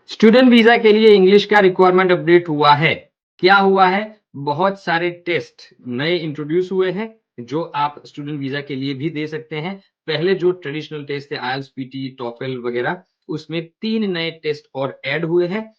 Student visa के लिए English का रिक्वायरमेंट अपडेट हुआ है। क्या हुआ है? बहुत सारे टेस्ट नए इंट्रोड्यूस हुए हैं जो आप स्टूडेंट वीजा के लिए भी दे सकते हैं। पहले जो ट्रेडिशनल टेस्ट थे आईएलटीएस, पीटी, टॉफल वगैरह, उसमें 3 नए टेस्ट और ऐड हुए हैं।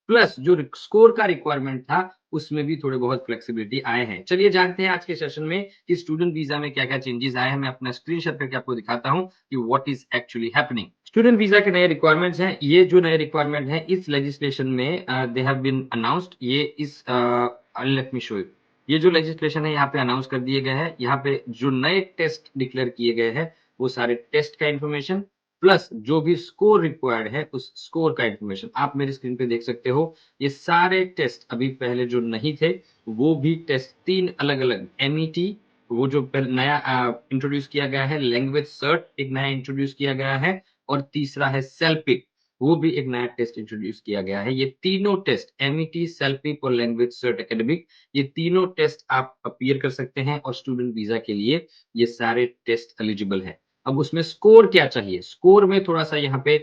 प्लस जो स्कोर का रिक्वायरमेंट था उसमें भी थोड़े बहुत फ्लेक्सिबिलिटी आए हैं। चलिए जानते हैं आज के सेशन में कि स्टूडेंट वीजा में क्या-क्या चेंजेस आए हैं। मैं अपना स्क्रीन शेयर करके आपको दिखाता हूँ कि what is actually happening. Student visa के नए रिक्वायरमेंट्स हैं। ये जो नए रिक्वायरमेंट हैं इस लेजिस्लेशन में दे हैव बीन अनाउंस्ड। ये इस लेट मी शो यू। ये जो लेजिस्लेशन है यहाँ पे अनाउंस कर दिए गए हैं। यहाँ पे जो नए टेस्ट डिक्लेयर किए गए हैं वो सारे टेस्ट का इंफॉर्मेशन प्लस जो भी स्कोर रिक्वायर्ड है उस स्कोर का इंफॉर्मेशन आप मेरे स्क्रीन पे देख सकते हो। ये सारे टेस्ट अभी पहले जो नहीं थे वो भी टेस्ट 3 अलग-अलग एमईटी, वो जो नया इंट्रोड्यूस किया गया है, लैंग्वेज सर्ट एक नया इंट्रोड्यूस किया गया है और तीसरा है सेल्फिक, वो भी एक नया टेस्ट इंट्रोड्यूस किया गया है। ये तीनों टेस्ट एमईटी, सेल्फिक और लैंग्वेज सर्ट एकेडमिक, ये तीनों टेस्ट आप अपीयर कर सकते हैं और स्टूडेंट वीजा के लिए ये सारे टेस्ट एलिजिबल है। अब उसमें स्कोर क्या चाहिए? स्कोर में थोड़ा-सा यहाँ पे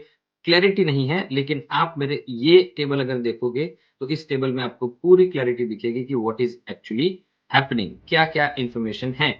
क्लैरिटी नहीं है, लेकिन आप मेरे ये टेबल अगर देखोगे, तो इस टेबल में आपको पूरी क्लैरिटी दिखेगी कि व्हाट इज़ एक्चुअली हैपनिंग, क्या-क्या इन्फॉर्मेशन है।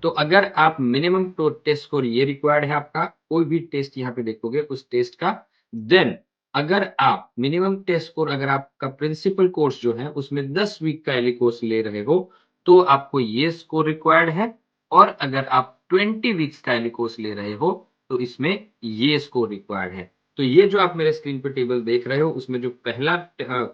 तो अगर आप मिनिमम तो टेस्ट स्कोर ये रिक्वायर्ड है आपका, कोई भी टेस्ट यहाँ पे देखोगे उस टेस्ट का, देन अगर आप मिनिमम टेस्ट स्कोर अगर आपका प्रिंसिपल कोर्स जो है उसमें 10 वीक का एली कोर्स ले रहे हो, तो आपको ये स्कोर रिक्वायर्ड है। और अगर आप 20 वीक्स का एली कोर्स ले रहे हो, तो इसमें ये स्कोर रिक्वायर्ड है। तो ये जो आप मेरे स्क्रीन पे टेबल देख रहे हो, उसमें जो पहला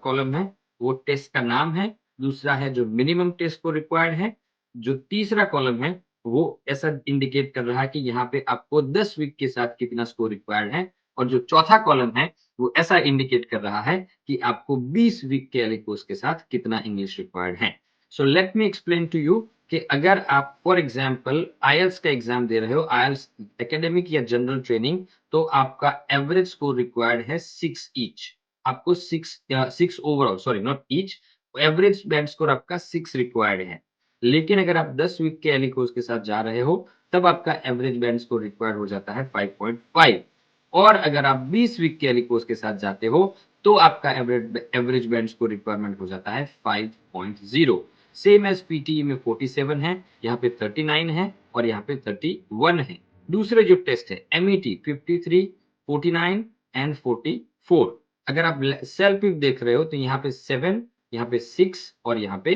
कॉलम है, वो टेस्ट का नाम है, दूसरा है जो मिनिमम टेस्ट स्कोर रिक्वायर्ड है, जो तीसरा कॉलम है, वो ऐसा इंडिकेट कर रहा है कि यहाँ पे आपको 10 वीक के साथ कितना स्कोर रिक्वायर्ड है और जो चौथा कॉलम है, वो ऐसा इंडिकेट कर रहा है कि आपको 20 वीक के एली कोर्स के साथ कितना इंग्लिश रिक्वायर्ड है। So let me explain to you कि अगर आप फॉर एग्जांपल आईएलटीएस का एग्जाम दे रहे हो, आईएलटीएस एकेडमिक या जनरल ट्रेनिंग, तो आपका एवरेज स्कोर रिक्वायर्ड है 6 ईच। आपको 6 overall, sorry not each, average band score आपका 6 रिक्वायर्ड है। लेकिन अगर आप 10 वीक के एली कोर्स के साथ जा रहे हो, तब आपका एवरेज बैंड स्कोर रिक्वायर्ड हो जाता है 5.5। और अगर आप 20 वीक के एली कोर्स के साथ जाते हो, तो आपका एवरेज बैंड स्कोर रिक्वायरमेंट हो जाता है 5.0। सेम एज पीटी में 47 है, यहाँ पे 39 है और यहाँ पे 31 है। दूसरे जो टेस्ट है एमईटी 53, 49 एंड 44। अगर आप सेल्फ देख रहे हो तो यहाँ पे 7, यहाँ पे 6 और यहाँ पे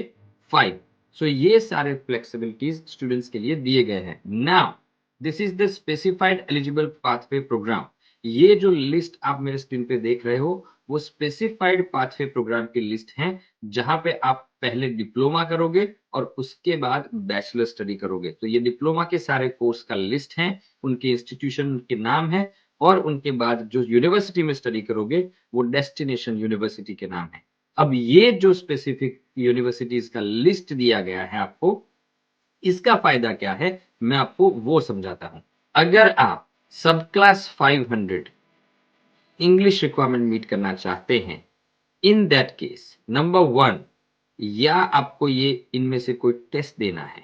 5। सो ये सारे फ्लेक्सिबिलिटीज स्टूडेंट्स के लिए दिए गए हैं। Now this is the specified eligible pathway program. ये जो लिस्ट आप मेरे स्क्रीन पे देख रहे हो वो स्पेसिफाइड पाथवे प्रोग्राम की लिस्ट है, जहां पे आप पहले डिप्लोमा करोगे और उसके बाद बैचलर स्टडी करोगे। तो ये डिप्लोमा के सारे कोर्स का लिस्ट है, उनके इंस्टीट्यूशन के नाम है और उनके बाद जो यूनिवर्सिटी में स्टडी करोगे वो डेस्टिनेशन यूनिवर्सिटी के नाम है। अब ये जो स्पेसिफिक यूनिवर्सिटीज का लिस्ट दिया गया है आपको, इसका फायदा क्या है मैं आपको वो समझाता हूं। अगर आप सब क्लास 500 इंग्लिश रिक्वायरमेंट मीट करना चाहते हैं, इन दैट केस नंबर 1, या आपको ये इनमें से कोई टेस्ट देना है,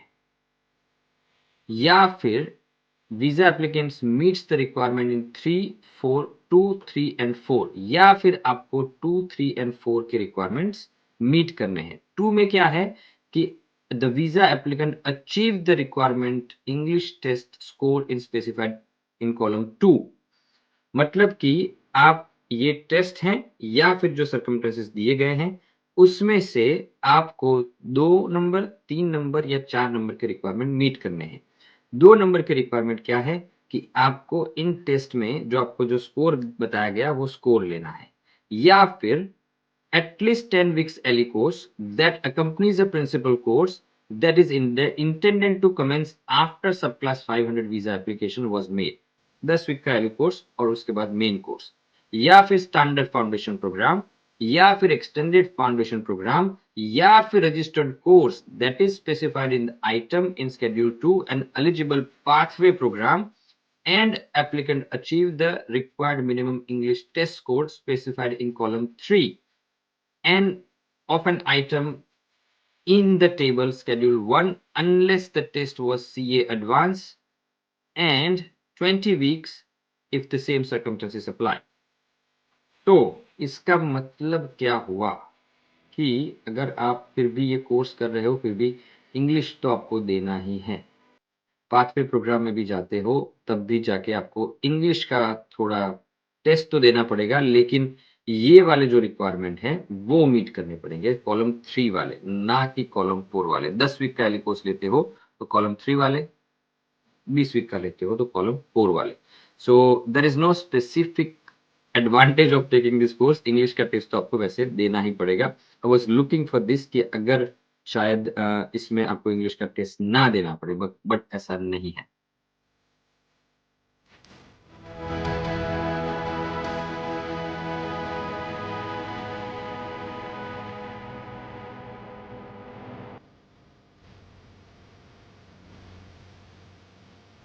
या फिर visa applicants meets the requirement in 3, 4, 2, 3 and 4, या फिर आपको 2, 3 एंड 4 के रिक्वायरमेंट्स मीट करने हैं। 2 में क्या है कि the visa applicant achieve the requirement English test score in specified in column 2। मतलब कि आप ये टेस्ट हैं या फिर जो सर्कमस्टेंसेस दिए गए हैं, उसमें से आपको 2 नंबर, 3 नंबर या 4 नंबर के रिक्वायरमेंट मीट करने हैं। 2 नंबर के रिक्वायरमेंट क्या है कि आपको इन टेस्ट में जो आपको जो स्कोर बताया गया वो स्कोर लेना है, या फिर at least 10 weeks ELI course that accompanies a principal course that is intended to commence after subclass 500 visa application was made। 10 week का एली कोर्स और उसके बाद मेन कोर्स, या फिर स्टैंडर्ड फाउंडेशन प्रोग्राम, या फिर एक्सटेंडेड फाउंडेशन प्रोग्राम, या फिर registered course that is specified in item in schedule 2 and eligible pathway program, and applicant achieve the required minimum English test score specified in column 3 and of an item in the table schedule 1 unless the test was CA advanced, and 20 weeks if the same circumstances apply। तो इसका मतलब क्या हुआ कि अगर आप फिर भी ये कोर्स कर रहे हो, फिर भी इंग्लिश तो आपको देना ही है। पाथवे प्रोग्राम में भी जाते हो, तब भी जाके आपको इंग्लिश का थोड़ा टेस्ट तो देना पड़ेगा, लेकिन ये वाले जो रिक्वायरमेंट हैं, वो मीट करने पड़ेंगे कॉलम 3 वाले, ना कि कॉलम 4 वाले। 10 वीक का एलिकोर्स लेते हो, तो कॉलम 3 वाले, 20 वीक का लेते हो तो कॉलम 4 वाले। So there is no specific advantage of taking this course. English का टेस्ट तो आपको वैसे देना ही पड़ेगा। I was looking for this कि अगर शायद इसमें आपको इंग्लिश का टेस्ट ना देना पड़े, बट ऐसा नहीं है।